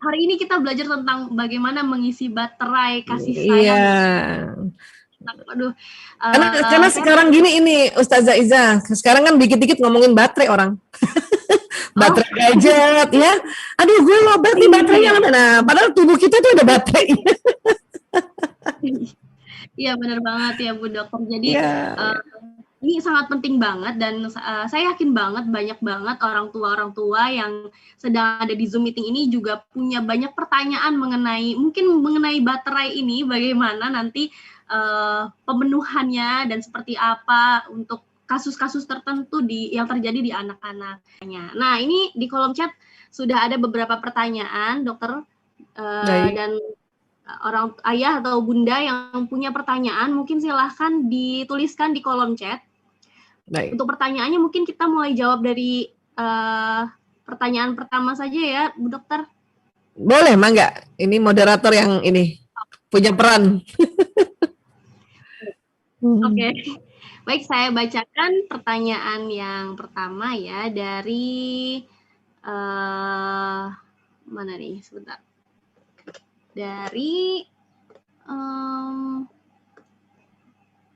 hari ini kita belajar tentang bagaimana mengisi baterai kasih Iya. sayang. Aduh, Karena sekarang gini ini Ustazah Iza, sekarang kan dikit-dikit ngomongin baterai orang. Baterai gadget ya. Aduh, gue lobat nih baterainya. Nah, padahal tubuh kita tuh ada baterai. Iya benar banget ya Bu Dokter. Jadi ini sangat penting banget dan saya yakin banget banyak banget orang tua yang sedang ada di Zoom meeting ini juga punya banyak pertanyaan mengenai baterai ini, bagaimana nanti pemenuhannya dan seperti apa untuk kasus-kasus tertentu yang terjadi di anak-anaknya. Nah, ini di kolom chat sudah ada beberapa pertanyaan, Dokter, dan orang ayah atau bunda yang punya pertanyaan mungkin silahkan dituliskan di kolom chat. Baik. Untuk pertanyaannya mungkin kita mulai jawab dari pertanyaan pertama saja ya, Bu Dokter. Boleh, Mangga. Ini moderator yang ini punya peran. Oke. Baik, saya bacakan pertanyaan yang pertama ya dari mana nih? Sebentar. Dari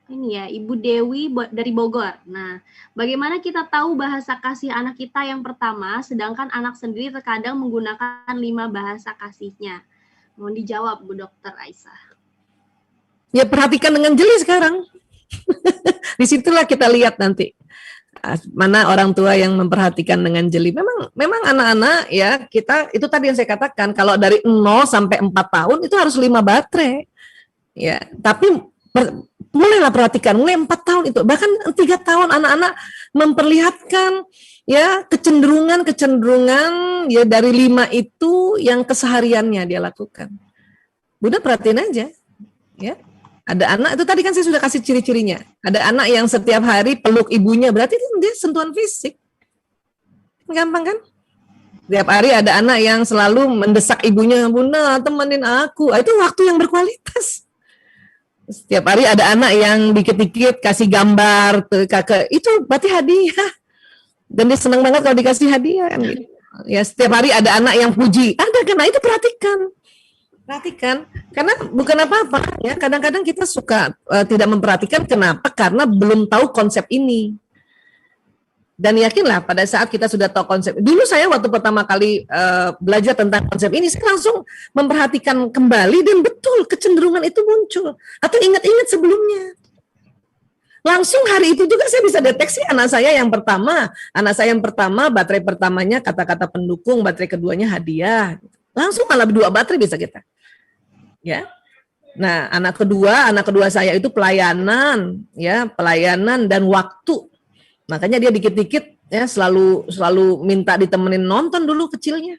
ini ya, Ibu Dewi dari Bogor. Nah, bagaimana kita tahu bahasa kasih anak kita yang pertama, sedangkan anak sendiri terkadang menggunakan 5 bahasa kasihnya? Mohon dijawab, Bu Dokter Aisyah. Ya, perhatikan dengan jeli sekarang. Disitulah kita lihat nanti mana orang tua yang memperhatikan dengan jeli. Memang anak-anak ya, kita itu tadi yang saya katakan, kalau dari 0 sampai 4 tahun itu harus 5 baterai. Ya, tapi mulailah perhatikan, mulai 4 tahun itu, bahkan 3 tahun anak-anak memperlihatkan ya kecenderungan ya dari 5 itu yang kesehariannya dia lakukan. Bunda perhatiin aja, ya. Ada anak itu tadi kan saya sudah kasih ciri-cirinya. Ada anak yang setiap hari peluk ibunya, berarti dia sentuhan fisik. Gampang kan? Setiap hari ada anak yang selalu mendesak ibunya, Bunda temenin aku. Itu waktu yang berkualitas. Setiap hari ada anak yang dikit-dikit kasih gambar ke kakak, itu berarti hadiah. Dan dia senang banget kalau dikasih hadiah kan gitu. Ya, setiap hari ada anak yang puji. Ada, karena itu perhatikan, karena bukan apa-apa ya. Kadang-kadang kita suka tidak memperhatikan. Kenapa? Karena belum tahu konsep ini. Dan yakinlah pada saat kita sudah tahu konsep. Dulu saya waktu pertama kali belajar tentang konsep ini, saya langsung memperhatikan kembali dan betul kecenderungan itu muncul. Atau ingat-ingat sebelumnya. Langsung hari itu juga saya bisa deteksi anak saya yang pertama baterai pertamanya kata-kata pendukung, baterai keduanya hadiah. Langsung malah 2 baterai bisa kita. Ya. Nah, anak kedua saya itu pelayanan dan waktu. Makanya dia dikit-dikit ya selalu minta ditemenin nonton dulu kecilnya.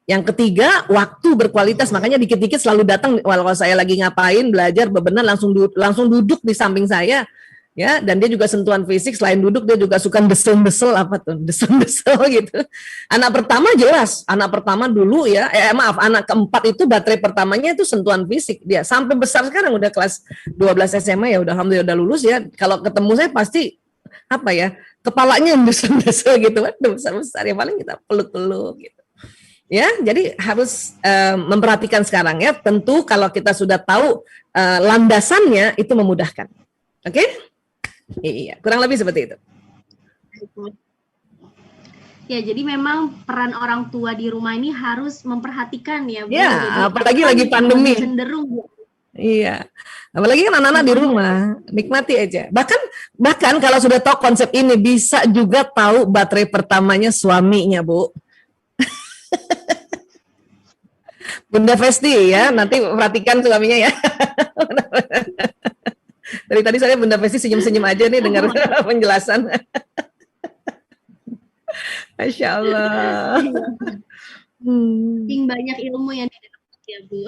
Yang ketiga, waktu berkualitas. Makanya dikit-dikit selalu datang kalau saya lagi ngapain, belajar bebenah langsung duduk di samping saya. Ya, dan dia juga sentuhan fisik, selain duduk dia juga suka desel-desel desel-desel gitu. Anak pertama jelas, anak pertama dulu ya, anak keempat itu baterai pertamanya itu sentuhan fisik dia. Sampai besar sekarang udah kelas 12 SMA ya, udah alhamdulillah udah lulus ya. Kalau ketemu saya pasti kepalanya desel-desel gitu kan, besar-besar ya, paling kita peluk-peluk gitu. Ya, jadi harus memperhatikan sekarang ya. Tentu kalau kita sudah tahu landasannya itu memudahkan. Oke? Iya, kurang lebih seperti itu. Ya, jadi memang peran orang tua di rumah ini harus memperhatikan ya, Bu. Ya, jadi, apalagi lagi pandemi. Cenderung. Iya, apalagi kan anak-anak di rumah, nikmati aja. Bahkan kalau sudah tahu konsep ini, bisa juga tahu baterai pertamanya suaminya, Bu. Bunda Festi ya, nanti perhatikan suaminya ya. Dari tadi saya Bunda Festi senyum-senyum aja nih dengar penjelasan. Masya Allah. Banyak ilmu yang didapat ya, Bu.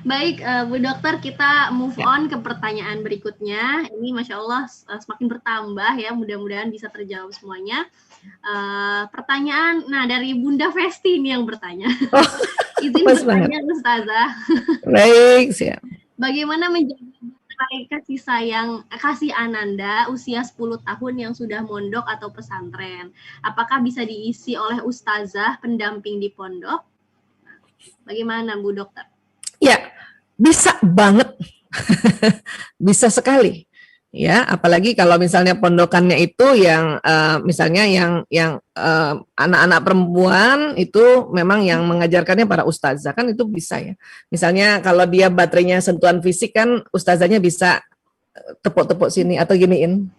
Baik, Bu Dokter, kita move on ke pertanyaan berikutnya. Ini Masya Allah semakin bertambah ya, mudah-mudahan bisa terjawab semuanya. Pertanyaan, dari Bunda Festi ini yang bertanya. Izin bertanya, Ustazah. Baik, siap. Bagaimana menjaga kasih Ananda usia 10 tahun yang sudah mondok atau pesantren? Apakah bisa diisi oleh ustazah pendamping di pondok? Bagaimana Bu Dokter? Ya, bisa banget. Bisa sekali. Ya, apalagi kalau misalnya pondokannya itu yang misalnya yang anak-anak perempuan itu memang yang mengajarkannya para ustazah, kan itu bisa ya. Misalnya kalau dia baterainya sentuhan fisik kan ustazahnya bisa tepuk-tepuk sini atau giniin.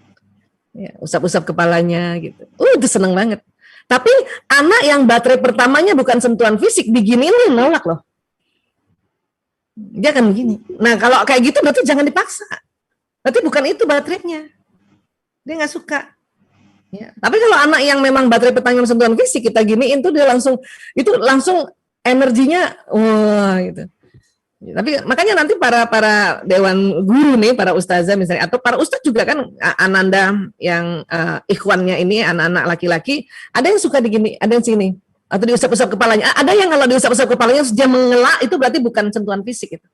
Ya, usap-usap kepalanya gitu. Itu seneng banget. Tapi anak yang baterai pertamanya bukan sentuhan fisik, diginiin nolak loh. Dia kan begini. Nah, kalau kayak gitu berarti jangan dipaksa. Berarti bukan itu baterainya. Dia nggak suka. Ya. Tapi kalau anak yang memang baterai pertama sentuhan fisik, kita giniin tuh dia langsung energinya wah gitu. Tapi makanya nanti para dewan guru nih, para ustazah misalnya, atau para ustaz juga kan, ananda yang ikhwannya ini anak-anak laki-laki, ada yang suka digini, ada yang sini, atau diusap-usap kepalanya. Ada yang kalau diusap-usap kepalanya dia mengelak, itu berarti bukan sentuhan fisik itu.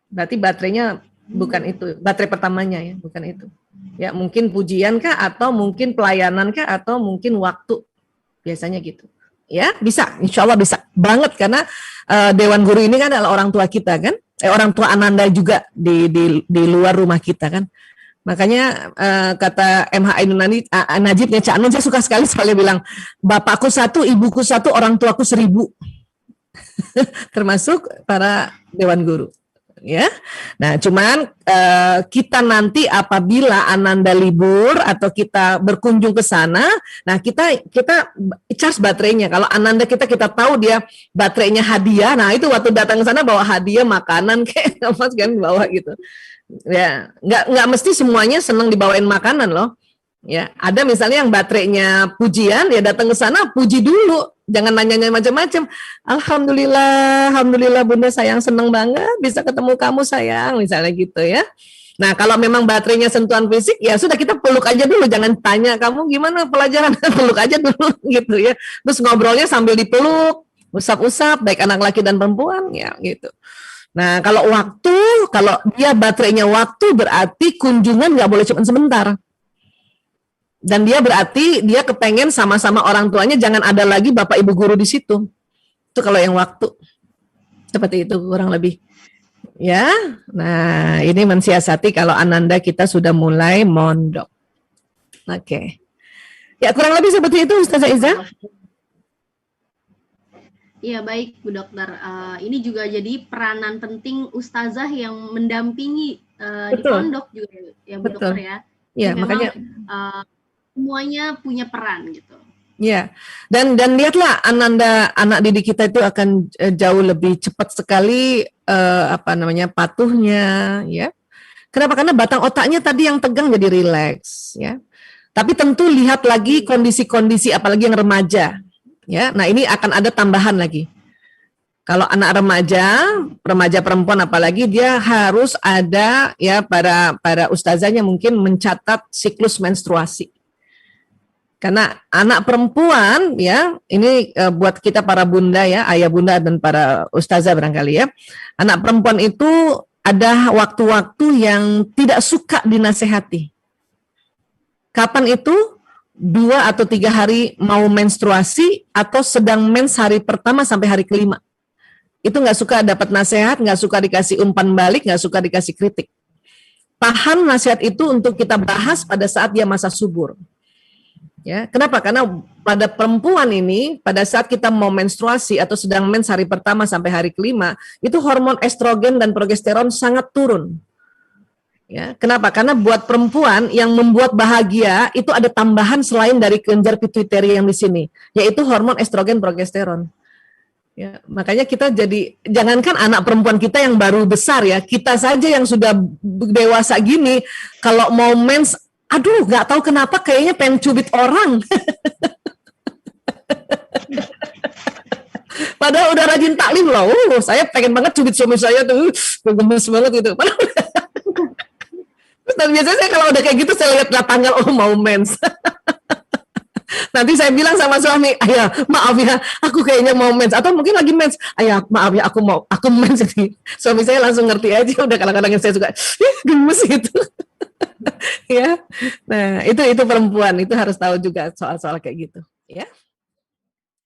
Berarti baterainya bukan itu, baterai pertamanya ya, bukan itu. Ya, mungkin pujian kah, atau mungkin pelayanan kah, atau mungkin waktu. Biasanya gitu. Ya, bisa, insya Allah bisa banget, karena Dewan Guru ini kan adalah orang tua kita kan, orang tua ananda juga di luar rumah kita kan. Makanya kata MH Ainun Najibnya Cak Nun, saya suka sekali soalnya bilang, bapakku satu, ibuku satu, orang tuaku 1000. Termasuk para Dewan Guru. Ya, nah cuman kita nanti apabila ananda libur atau kita berkunjung ke sana, nah kita charge baterainya. Kalau ananda kita tahu dia baterainya hadiah, nah itu waktu datang ke sana bawa hadiah makanan kayak apa kan bawa gitu. Ya, nggak mesti semuanya senang dibawain makanan loh. Ya, ada misalnya yang baterainya pujian, ya datang ke sana puji dulu. Jangan nanya-nanya macam-macam. Alhamdulillah Bunda sayang, seneng banget bisa ketemu kamu sayang, misalnya gitu ya. Nah kalau memang baterainya sentuhan fisik, ya sudah kita peluk aja dulu, jangan tanya kamu gimana pelajaran, peluk aja dulu gitu ya. Terus ngobrolnya sambil dipeluk, usap-usap, baik anak laki dan perempuan ya gitu. Nah kalau dia baterainya waktu, berarti kunjungan nggak boleh cuma sebentar. Dan dia berarti dia kepengen sama-sama orang tuanya, jangan ada lagi bapak ibu guru di situ. Itu kalau yang waktu. Seperti itu kurang lebih. Ya. Nah, ini mensiasati kalau ananda kita sudah mulai mondok. Oke. Ya, kurang lebih seperti itu Ustazah Iza. Iya, baik Bu Dokter. Ini juga jadi peranan penting ustazah yang mendampingi di pondok juga ya Bu Dokter ya. Iya, makanya semuanya punya peran gitu. Ya, dan lihatlah ananda anak didik kita itu akan jauh lebih cepat sekali patuhnya, ya. Kenapa? Karena batang otaknya tadi yang tegang jadi rileks, ya. Tapi tentu lihat lagi kondisi-kondisi, apalagi yang remaja, ya. Nah ini akan ada tambahan lagi. Kalau anak remaja perempuan apalagi, dia harus ada ya para ustazahnya mungkin mencatat siklus menstruasi. Karena anak perempuan ya, ini buat kita para bunda ya, ayah bunda dan para ustazah barangkali ya. Anak perempuan itu ada waktu-waktu yang tidak suka dinasehati. Kapan itu? 2 atau 3 hari mau menstruasi atau sedang mens hari pertama sampai hari kelima. Itu nggak suka dapat nasihat, nggak suka dikasih umpan balik, nggak suka dikasih kritik. Tahan nasihat itu untuk kita bahas pada saat dia masa subur. Ya, kenapa? Karena pada perempuan ini, pada saat kita mau menstruasi atau sedang mens hari pertama sampai hari kelima, itu hormon estrogen dan progesteron sangat turun. Ya, kenapa? Karena buat perempuan yang membuat bahagia itu ada tambahan selain dari kelenjar pituitari yang di sini, yaitu hormon estrogen progesteron. Ya, makanya kita jadi, jangankan anak perempuan kita yang baru besar ya, kita saja yang sudah dewasa gini, kalau mau mens, aduh, nggak tahu kenapa kayaknya pengen cubit orang. Padahal udah rajin taklim loh. Saya pengen banget cubit suami saya tuh, gemes banget gitu. Dan biasanya saya kalau udah kayak gitu saya lihat tanggal, mau mens. Nanti saya bilang sama suami, ayah maaf ya, aku kayaknya mau mens, atau mungkin lagi mens, ayah maaf ya, aku mens ini. Suami saya langsung ngerti aja, udah kadang-kadang saya suka gemes gitu. Ya, nah itu perempuan itu harus tahu juga soal-soal kayak gitu, ya.